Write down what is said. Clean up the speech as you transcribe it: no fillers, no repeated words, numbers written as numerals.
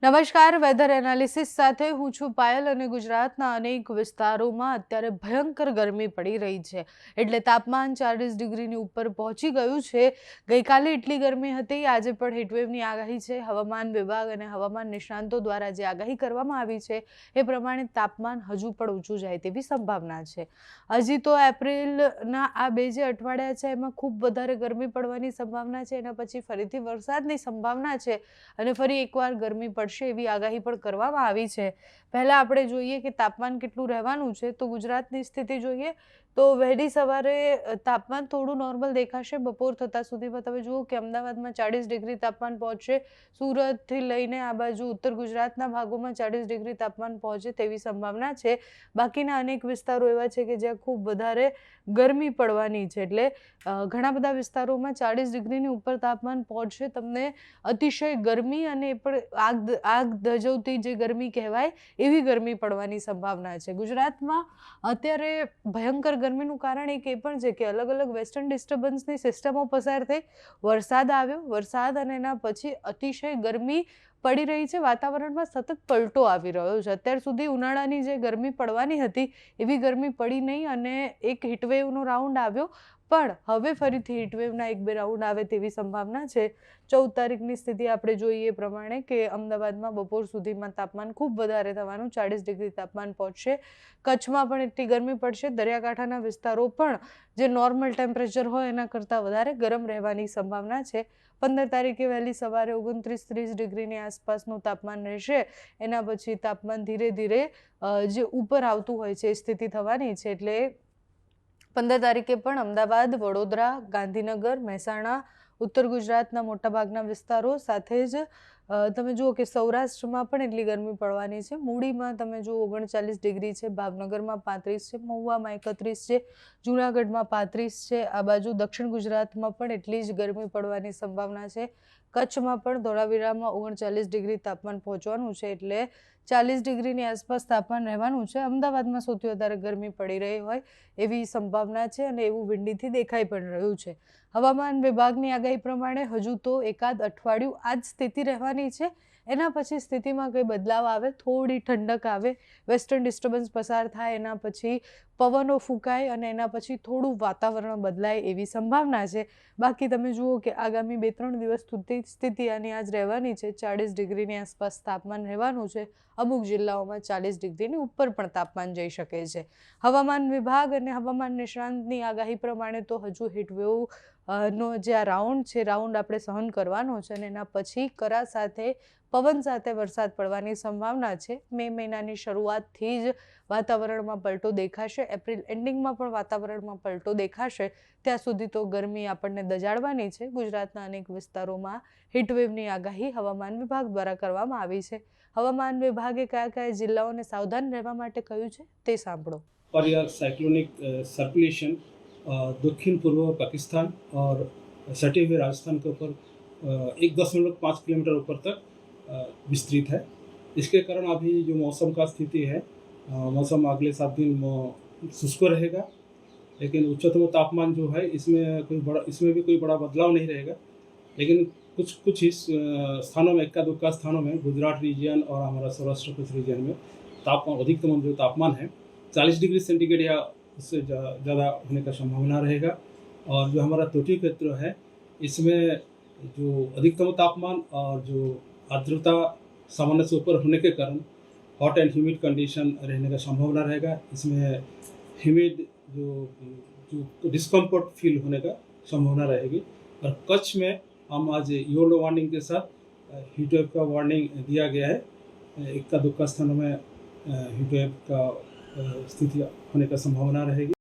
નમસ્કાર, weather analysis સાથે હું છું પાયલ અને ગુજરાતના અનેક વિસ્તારોમાં અત્યારે ભયંકર ગરમી પડી રહી છે. એટલે તાપમાન 40 ડિગ્રીની ઉપર પહોંચી ગયું છે. ગઈકાલે એટલી ગરમી હતી, આજે પણ હીટવેવની આગાહી છે. હવામાન વિભાગ અને હવામાન નિષ્ણાંતો દ્વારા જે આગાહી કરવામાં આવી છે એ પ્રમાણે તાપમાન હજુ પણ ઊંચું જાય તેવી સંભાવના છે. હજી તો એપ્રિલના આ બે જે અઠવાડિયા છે એમાં ખૂબ વધારે ગરમી પડવાની સંભાવના છે. એના પછી ફરીથી વરસાદની સંભાવના છે અને ફરી એકવાર ગરમી પડશે એવી આગાહી પણ કરવામાં આવી છે. પહેલા આપણે જોઈએ કે તાપમાન કેટલું રહેવાનું છે. તો ગુજરાતની સ્થિતિ જોઈએ તો વહેલી સવારે તાપમાન થોડું નોર્મલ દેખાશે. બપોર થતાં સુધીમાં તમે જુઓ કે અમદાવાદમાં 40 ડિગ્રી તાપમાન પહોંચશે. સુરતથી લઈને આ બાજુ ઉત્તર ગુજરાતના ભાગોમાં 40 ડિગ્રી તાપમાન પહોંચે તેવી સંભાવના છે. બાકીના અનેક વિસ્તારો એવા છે કે જ્યાં ખૂબ વધારે ગરમી પડવાની છે. એટલે ઘણા બધા વિસ્તારોમાં 40 ડિગ્રીની ઉપર તાપમાન પહોંચશે. તમને અતિશય ગરમી અને એ પણ આગ દઝવતી જે ગરમી કહેવાય એવી ગરમી પડવાની સંભાવના છે. ગુજરાતમાં અત્યારે ભયંકર ગરમીનું કારણ એક એ પણ છે કે અલગ અલગ વેસ્ટર્ન ડિસ્ટર્બન્સની સિસ્ટમો પસાર થઈ, વરસાદ આવ્યો, વરસાદ અને એના પછી અતિશય ગરમી પડી રહી છે. વાતાવરણમાં સતત પલટો આવી રહ્યો છે. અત્યાર સુધી ઉનાળાની જે ગરમી પડવાની હતી એવી ગરમી પડી નહીં અને એક હીટવેવનો રાઉન્ડ આવ્યો, પણ હવે ફરીથી હીટવેવના 1-2 રાઉન્ડ આવે તેવી સંભાવના છે. 14 તારીખની સ્થિતિ આપણે જોઈએ એ પ્રમાણે કે અમદાવાદમાં બપોર સુધીમાં તાપમાન ખૂબ વધારે થવાનું, 40 ડિગ્રી તાપમાન પહોંચશે. કચ્છમાં પણ એટલી ગરમી પડશે. દરિયાકાંઠાના વિસ્તારો પણ જે નોર્મલ ટેમ્પરેચર હોય એના કરતાં વધારે ગરમ રહેવાની સંભાવના છે. 15 તારીખે વહેલી સવારે 29-30 ડિગ્રીની આસપાસનું તાપમાન રહેશે. એના પછી તાપમાન ધીરે ધીરે જે ઉપર આવતું હોય છે એ સ્થિતિ થવાની છે. એટલે 15 તારીખે પણ અમદાવાદ, વડોદરા, ગાંધીનગર, મહેસાણા, ઉત્તર ગુજરાતના મોટાભાગના વિસ્તારો સાથે જ તમે જુઓ કે સૌરાષ્ટ્રમાં પણ એટલી ગરમી પડવાની છે. મૂડીમાં તમે જુઓ 39 ડિગ્રી છે, ભાવનગરમાં 35 છે, મહુવામાં 31 છે, જૂનાગઢમાં 35 છે. આ બાજુ દક્ષિણ ગુજરાતમાં પણ એટલી જ ગરમી પડવાની સંભાવના છે. કચ્છમાં પણ ધોળાવીરામાં 39 ડિગ્રી તાપમાન પહોંચવાનું છે. એટલે 40 ડિગ્રીની આસપાસ તાપમાન રહેવાનું છે. અમદાવાદમાં સૌથી વધારે ગરમી પડી રહી હોય એવી સંભાવના છે અને એવું વિંડીથી દેખાઈ પણ રહ્યું છે. હવામાન વિભાગની આગાહી પ્રમાણે હજુ તો એકાદ અઠવાડિયું આ જ સ્થિતિ રહેવાની છે. એના પછી સ્થિતિમાં કંઈ બદલાવ આવે, થોડી ઠંડક આવે, વેસ્ટર્ન ડિસ્ટર્બન્સ પસાર થાય, એના પછી પવનો ફૂંકાય અને એના પછી થોડું વાતાવરણ બદલાય એવી સંભાવના છે. બાકી તમે જુઓ કે આગામી 2-3 દિવસ સુધી સ્થિતિ આની આ જ રહેવાની છે. 40 ડિગ્રીની આસપાસ તાપમાન રહેવાનું છે. અમુક જિલ્લાઓમાં 40 ડિગ્રીની ઉપર પણ તાપમાન જઈ શકે છે. હવામાન વિભાગ અને હવામાન નિષ્ણાંતની આગાહી પ્રમાણે તો હજુ હીટવેવ નો જે આ રાઉન્ડ છે, રાઉન્ડ આપણે સહન કરવાનો છે અને એના પછી કરા સાથે પવન સાથે વરસાદ પડવાની સંભાવના છે. મે મહિનાની શરૂઆતથી જ વાતાવરણમાં પલટો દેખાશે. એપ્રિલ એન્ડિંગમાં પણ વાતાવરણમાં પલટો દેખાશે. ત્યાં સુધી તો ગરમી આપણને દજાડવાની છે. ગુજરાતના અનેક વિસ્તારોમાં હીટવેવની આગાહી હવામાન વિભાગ દ્વારા કરવામાં આવી છે. હવામાન વિભાગે કયા કયા જિલ્લાઓને સાવધાન રહેવા માટે કહ્યું છે તે સાંભળો. और यह साइक्लोनिक सर्कुलेशन दक्षिण पूर्व पाकिस्तान और सटे हुए राजस्थान के ऊपर 1.5 किलोमीटर ऊपर तक विस्तृत है. इसके कारण अभी जो मौसम का स्थिति है, मौसम अगले 7 दिन शुष्क रहेगा, लेकिन उच्चतम तापमान जो है इसमें भी कोई बड़ा बदलाव नहीं रहेगा. लेकिन कुछ ही स्थानों में, इक्का दुक्का स्थानों में, गुजरात रीजन और हमारा सौराष्ट्र कुछ रीजन में तापमान, अधिकतम जो तापमान है 40 डिग्री सेंटीग्रेड या उससे ज़्यादा होने का संभावना रहेगा. और जो हमारा तटीय क्षेत्र है इसमें जो अधिकतम तापमान और जो आर्द्रता सामान्य से ऊपर होने के कारण हॉट एंड ह्यूमिड कंडीशन रहने का संभावना रहेगा. इसमें ह्यूमिड जो डिस्कम्फर्ट फील होने का संभावना रहेगी. और कच्छ में हम आज येलो वार्निंग के साथ हीटवेव का वार्निंग दिया गया है. इक्का दुक्का स्थानों में हीटवेव का स्थिति होने का संभावना रहेगी.